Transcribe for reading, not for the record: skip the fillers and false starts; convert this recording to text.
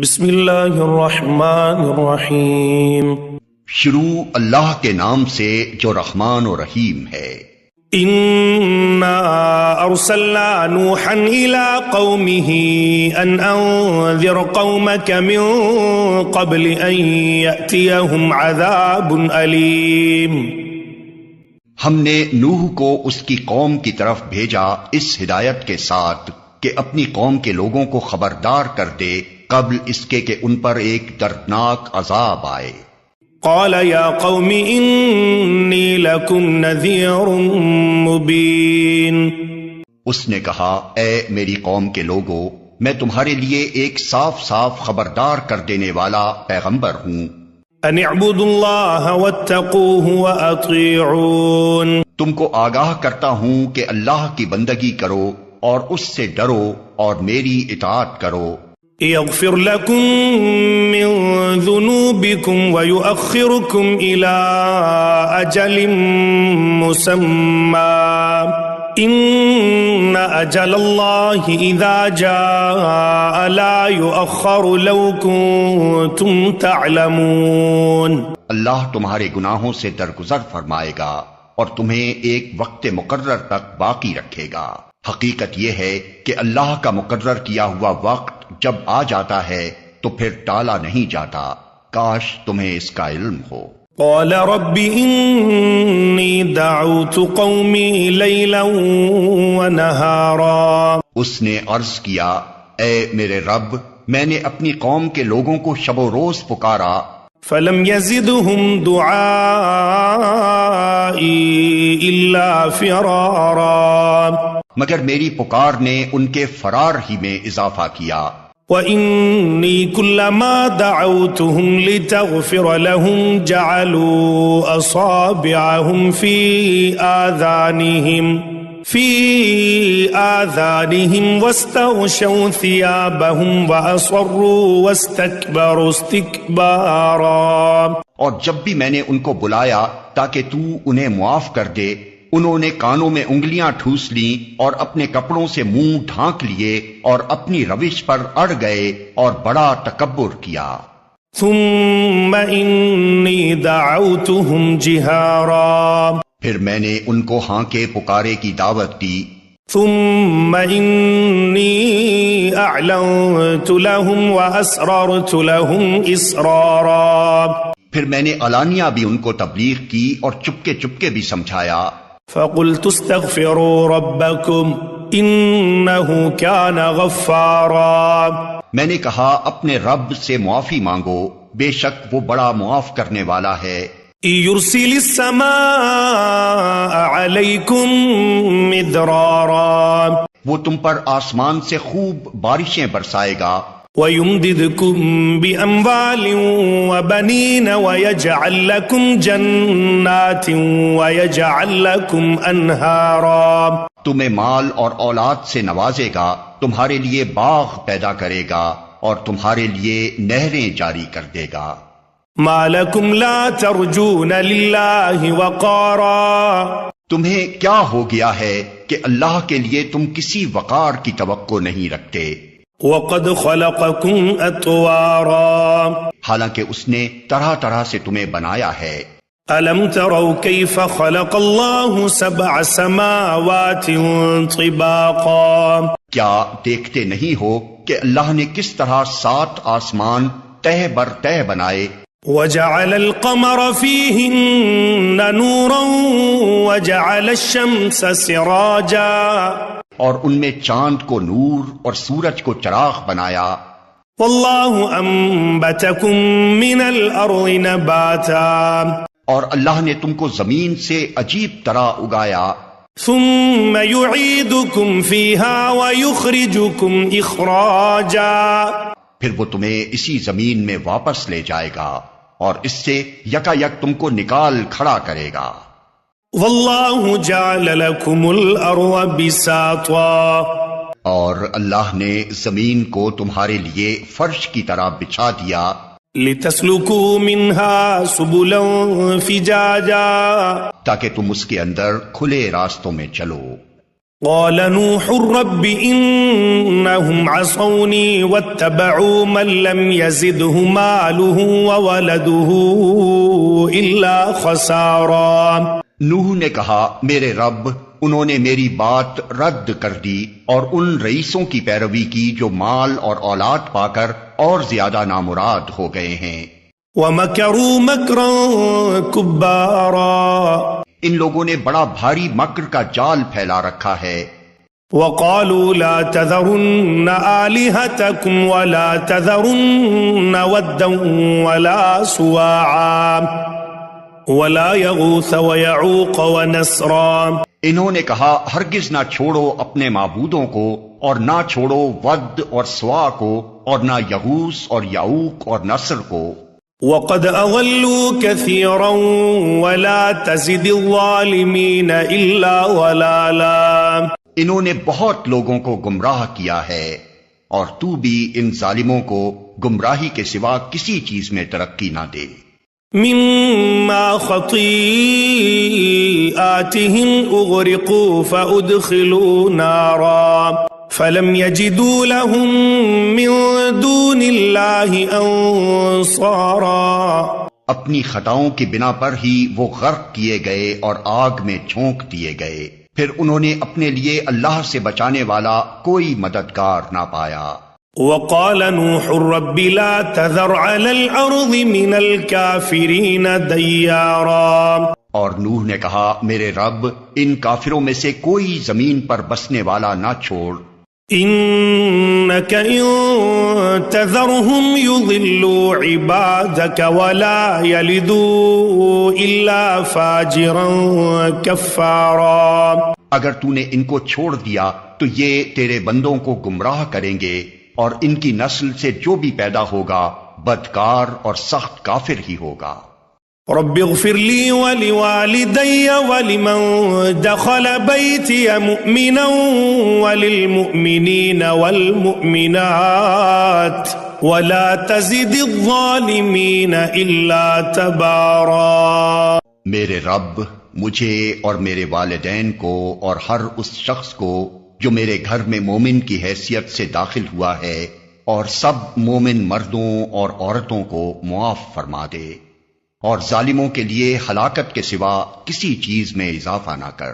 بسم اللہ الرحمن الرحیم۔ شروع اللہ کے نام سے جو رحمان و رحیم ہے۔ انا ارسلنا نوحا الى قومه ان انذر قومك من قبل ان يأتيهم عذاب علیم۔ ہم نے نوح کو اس کی قوم کی طرف بھیجا اس ہدایت کے ساتھ کہ اپنی قوم کے لوگوں کو خبردار کر دے قبل اس کے کہ ان پر ایک دردناک عذاب آئے۔ قال یا قوم انی لکم نذیر مبین۔ اس نے کہا اے میری قوم کے لوگو، میں تمہارے لیے ایک صاف صاف خبردار کر دینے والا پیغمبر ہوں۔ ان اعبدوا اللہ واتقوہ واطیعون۔ تم کو آگاہ کرتا ہوں کہ اللہ کی بندگی کرو اور اس سے ڈرو اور میری اطاعت کرو۔ یغفر لکم من ذنوبکم ویؤخرکم الى اجل مسمی ان اجل اللہ اذا جاء لا یؤخر لو کنتم تعلمون۔ اللہ تمہارے گناہوں سے درگزر فرمائے گا اور تمہیں ایک وقت مقرر تک باقی رکھے گا۔ حقیقت یہ ہے کہ اللہ کا مقرر کیا ہوا وقت جب آ جاتا ہے تو پھر ٹالا نہیں جاتا۔ کاش تمہیں اس کا علم ہو۔ قال رب انی دعوت قومی لیلا ونہارا۔ اس نے عرض کیا اے میرے رب، میں نے اپنی قوم کے لوگوں کو شب و روز پکارا، فلم یزدہم دعائی الا فرارا۔ مگر میری پکار نے ان کے فرار ہی میں اضافہ کیا۔ وَإِنِّي كُلَّمَا دَعَوْتُهُمْ لِتَغْفِرَ لَهُمْ جَعَلُوا أَصَابِعَهُمْ فِي آذَانِهِمْ وَاسْتَغْشَوْا ثِيَابَهُمْ وَأَصَرُّوا وَاسْتَكْبَرُوا اسْتِكْبَارًا۔ اور جب بھی میں نے ان کو بلایا تاکہ تو انہیں معاف کر دے، انہوں نے کانوں میں انگلیاں ٹھوس لیں اور اپنے کپڑوں سے منہ ڈھانک لیے اور اپنی روش پر اڑ گئے اور بڑا تکبر کیا۔ ثُمَّ إِنِّي دَعَوْتُهُمْ جِهَارًا۔ پھر میں نے ان کو ہانکے پکارے کی دعوت دی۔ ثُمَّ إِنِّي أَعْلَنْتُ لَهُمْ وَأَسْرَرْتُ لَهُمْ إِسْرَارًا۔ پھر میں نے علانیہ بھی ان کو تبلیغ کی اور چپکے چپکے بھی سمجھایا۔ فَقُلْتُ اسْتَغْفِرُوا رَبَّكُمْ إِنَّهُ كَانَ غَفَّارًا۔ میں نے کہا اپنے رب سے معافی مانگو، بے شک وہ بڑا معاف کرنے والا ہے۔ يُرْسِلِ السَّمَاءَ عَلَيْكُمْ مِدْرَارًا۔ وہ تم پر آسمان سے خوب بارشیں برسائے گا۔ وَيُمْدِدْكُمْ بِأَمْوَالٍ وَبَنِينَ وَيَجْعَلْ لَكُمْ جَنَّاتٍ وَيَجْعَلْ لَكُمْ أَنْهَارًا۔ تمہیں مال اور اولاد سے نوازے گا، تمہارے لیے باغ پیدا کرے گا اور تمہارے لیے نہریں جاری کر دے گا۔ مَا لَكُمْ لَا تَرْجُونَ لِلَّهِ وَقَارًا۔ تمہیں کیا ہو گیا ہے کہ اللہ کے لیے تم کسی وقار کی توقع نہیں رکھتے؟ وَقَدْ خَلَقَكُمْ أَطْوَارًا۔ حالانکہ اس نے طرح طرح سے تمہیں بنایا ہے۔ أَلَمْ تَرَوْا كَيْفَ خَلَقَ اللَّهُ سَبْعَ سَمَاوَاتٍ طِبَاقًا۔ کیا دیکھتے نہیں ہو کہ اللہ نے کس طرح 7 آسمان تہ بر تہ بنائے۔ وَجَعَلَ الْقَمَرَ فِيهِنَّ نُورًا وَجَعَلَ الشَّمْسَ سِرَاجًا۔ اور ان میں چاند کو نور اور سورج کو چراغ بنایا۔ وَاللَّهُ أَنبَتَكُم مِّنَ الْأَرْضِ نَبَاتًا۔ اور اللہ نے تم کو زمین سے عجیب طرح اگایا۔ ثُمَّ يُعِيدُكُمْ فِيهَا وَيُخْرِجُكُمْ إِخْرَاجًا۔ پھر وہ تمہیں اسی زمین میں واپس لے جائے گا اور اس سے یکا یک تم کو نکال کھڑا کرے گا۔ وَاللَّهُ جَعَلَ لَكُمُ الْأَرْضَ بِسَاطًا۔ اور اللہ نے زمین کو تمہارے لیے فرش کی طرح بچھا دیا۔ لِتَسْلُكُوا مِنْهَا سُبُلًا فِجَاجًا۔ تاکہ تم اس کے اندر کھلے راستوں میں چلو۔ قال نوح رب إنهم عصوني واتبعوا من لم يزده ماله وولده إلا خسارا۔ نوح نے کہا میرے رب انہوں نے میری بات رد کر دی اور ان رئیسوں کی پیروی کی جو مال اور اولاد پا کر اور زیادہ نامراد ہو گئے ہیں۔ وَمَكَرُوا مَكْرًا كُبَّارًا، ان لوگوں نے بڑا بھاری مکر کا جال پھیلا رکھا ہے۔ وَقَالُوا لَا تَذَرُنَّ آلِهَتَكُمْ وَلَا تَذَرُنَّ وَدًّا وَلَا سُوَاعًا وَلَا يَغُوثَ وَيَعُوقَ وَنَسْرًا۔ انہوں نے کہا ہرگز نہ چھوڑو اپنے معبودوں کو، اور نہ چھوڑو ود اور سوا کو، اور نہ یغوث اور یعوق اور نصر کو۔ وَقَدْ أَضَلُّوا كَثِيرًا وَلَا تَزِدِ الظَّالِمِينَ إِلَّا ضَلَالًا، انہوں نے بہت لوگوں کو گمراہ کیا ہے، اور تو بھی ان ظالموں کو گمراہی کے سوا کسی چیز میں ترقی نہ دے۔ مِمَّا خَطِيئَاتِهِمْ أُغْرِقُوا فَأُدْخِلُوا نَارًا فَلَمْ يَجِدُوا لَهُم مِّن دُونِ اللَّهِ أَنصَارًا۔ اپنی خطاؤں کی بنا پر ہی وہ غرق کیے گئے اور آگ میں جھونک دیے گئے، پھر انہوں نے اپنے لیے اللہ سے بچانے والا کوئی مددگار نہ پایا۔ وقال نوح رب لا تذر على الأرض من الكافرين ديارا، اور نوح نے کہا میرے رب ان کافروں میں سے کوئی زمین پر بسنے والا نہ چھوڑ۔ إنك إن تذرهم يضلوا عبادك ولا يلدوا إلا فاجرا كفارا، اگر تو نے ان کو چھوڑ دیا تو یہ تیرے بندوں کو گمراہ کریں گے، اور ان کی نسل سے جو بھی پیدا ہوگا بدکار اور سخت کافر ہی ہوگا۔ رب اغفر لي ولوالدي ولمن دخل بيتي مؤمنا وللمؤمنين والمؤمنات ولا تزد الظالمين إلا تبارا۔ میرے رب مجھے اور میرے والدین کو اور ہر اس شخص کو جو میرے گھر میں مومن کی حیثیت سے داخل ہوا ہے، اور سب مومن مردوں اور عورتوں کو معاف فرما دے، اور ظالموں کے لیے ہلاکت کے سوا کسی چیز میں اضافہ نہ کر۔